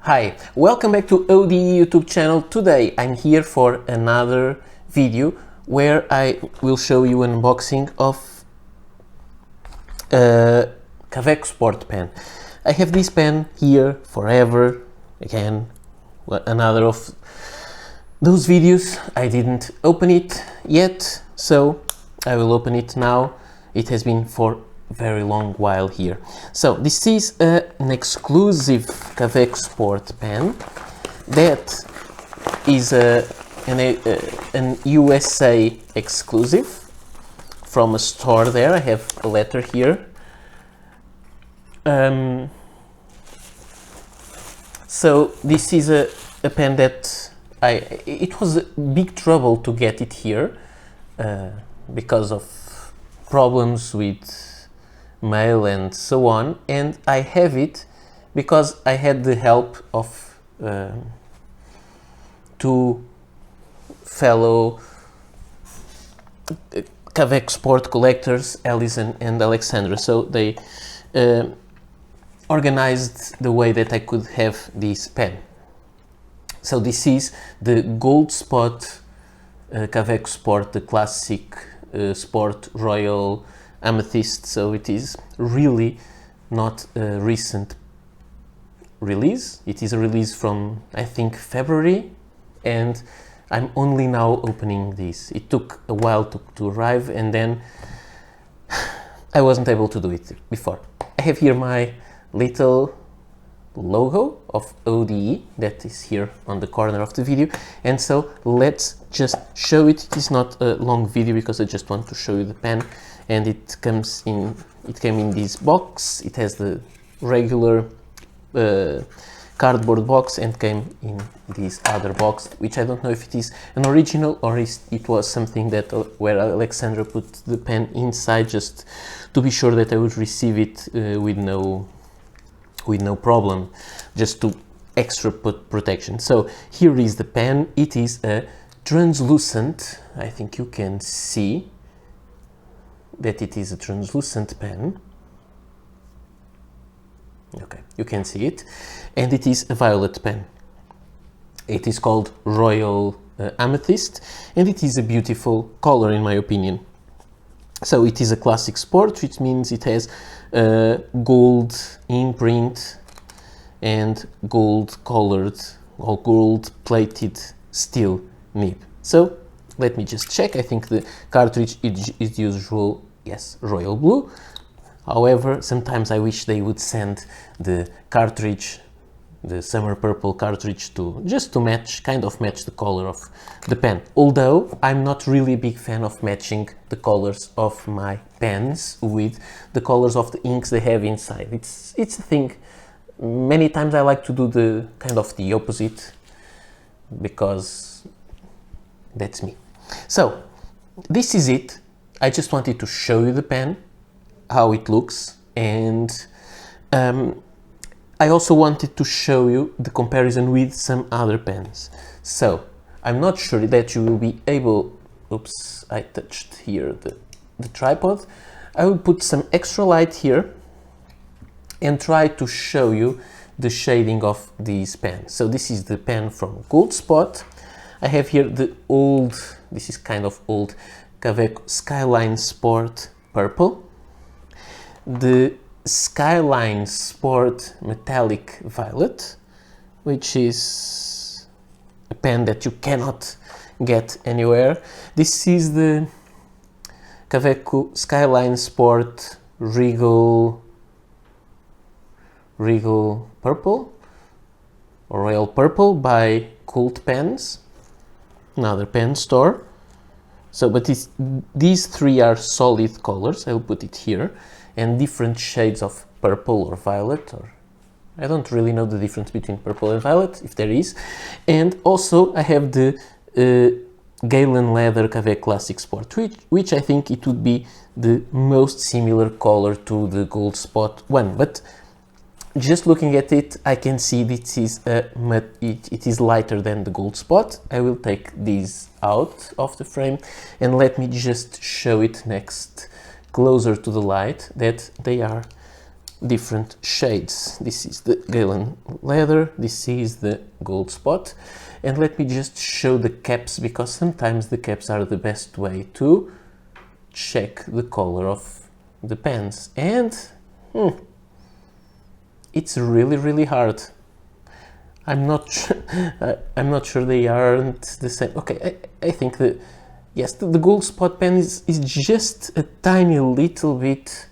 Hi, welcome back to ODE YouTube channel. Today I'm here for another video where I will show you an unboxing of a Kaweco Sport pen. I have this pen here forever, again, another of those videos. I didn't open it yet, so I will open it now. It has been for very long while here. So this is an exclusive Kaweco Sport pen that is an USA exclusive from a store there. I have a letter here. So this is a pen that it was a big trouble to get it here because of problems with mail and so on, and I have it because I had the help of two fellow Kaweco Sport collectors, Alison and Alexandra. So they organized the way that I could have this pen. So this is the Goldspot Kaweco Sport, the classic Sport Royal Amethyst, so it is really not a recent release. It is a release from, I think, February, and I'm only now opening this. It took a while to arrive, and then I wasn't able to do it before. I have here my little logo of ODE that is here on the corner of the video, and so let's just show it. It is not a long video because I just want to show you the pen, and it came in this box. It has the regular cardboard box and came in this other box, which I don't know if it is an original or it was something that where Alexandra put the pen inside just to be sure that I would receive it with no problem, just to extra put protection. So here is the pen. It is a translucent, I think you can see that it is a translucent pen. Okay, you can see it, and it is a violet pen. It is called Royal Amethyst, and it is a beautiful color in my opinion. So it is a classic sport, which means it has gold imprint and gold colored or gold plated steel nib. So let me just check. I think the cartridge is usual, yes, royal blue. However, sometimes I wish they would send the cartridge, the summer purple cartridge, just to match, kind of match the color of the pen. Although I'm not really a big fan of matching the colors of my pens with the colors of the inks they have inside. It's a thing. Many times I like to do the kind of the opposite because that's me. So this is it. I just wanted to show you the pen, how it looks, and I also wanted to show you the comparison with some other pens. So I'm not sure that you will be able, oops, I touched here the tripod. I will put some extra light here and try to show you the shading of these pens. So this is the pen from Goldspot. I have here the old, this is kind of old, Kaweco Skyline Sport Purple, the Skyline Sport Metallic Violet, which is a pen that you cannot get anywhere. This is the Kaweco Skyline Sport Regal Purple or Royal Purple by Cult Pens, another pen store. So, but these three are solid colors. I'll put it here, and different shades of purple or violet, or I don't really know the difference between purple and violet, if there is. And also I have the Galen Leather Kaweco Classic Sport, which I think it would be the most similar color to the Goldspot one. But just looking at it, I can see this is it is lighter than the Goldspot. I will take these out of the frame and let me just show it next, closer to the light, that they are different shades. This is the Galen leather, this is the Goldspot, and let me just show the caps, because sometimes the caps are the best way to check the color of the pens, and it's really hard. I'm not sure they aren't the same. Okay, I think that yes, the Goldspot pen is just a tiny little bit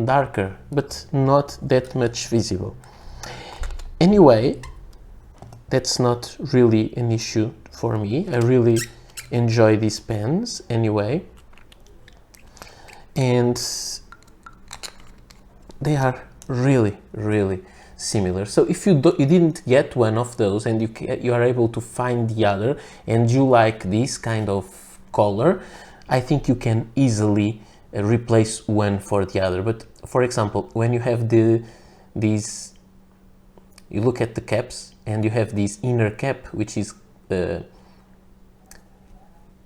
darker, but not that much visible. Anyway, that's not really an issue for me. I really enjoy these pens anyway, and they are really similar. So if you didn't get one of those and you are able to find the other and you like this kind of color, I think you can easily replace one for the other. But for example, when you have these, you look at the caps and you have this inner cap, which is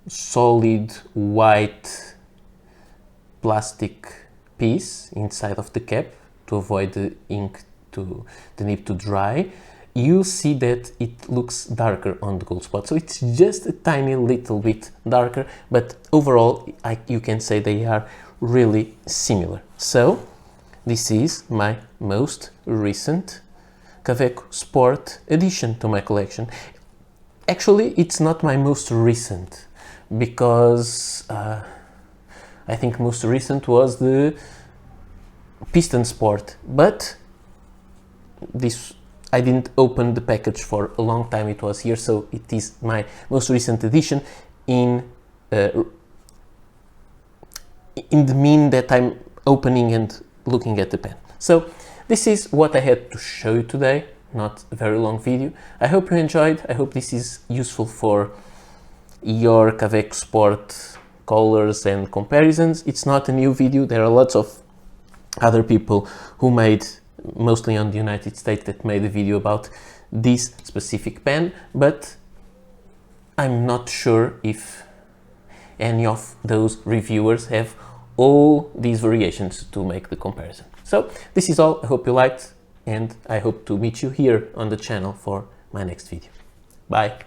solid white plastic piece inside of the cap to avoid the ink the nib to dry, you see that it looks darker on the Goldspot. So it's just a tiny little bit darker, but overall you can say they are really similar. So this is my most recent Kaweco Sport addition to my collection. Actually, it's not my most recent, because I think most recent was the Piston Sport, but this I didn't open the package for a long time. It was here, so it is my most recent edition in the mean that I'm opening and looking at the pen. So this is what I had to show you today. Not a very long video. I hope you enjoyed. I hope this is useful for your Kaweco Sport colors and comparisons. It's not a new video. There are lots of other people who made, mostly on the United States, that made a video about this specific pen, but I'm not sure if any of those reviewers have all these variations to make the comparison. So this is all. I hope you liked, and I hope to meet you here on the channel for my next video. Bye!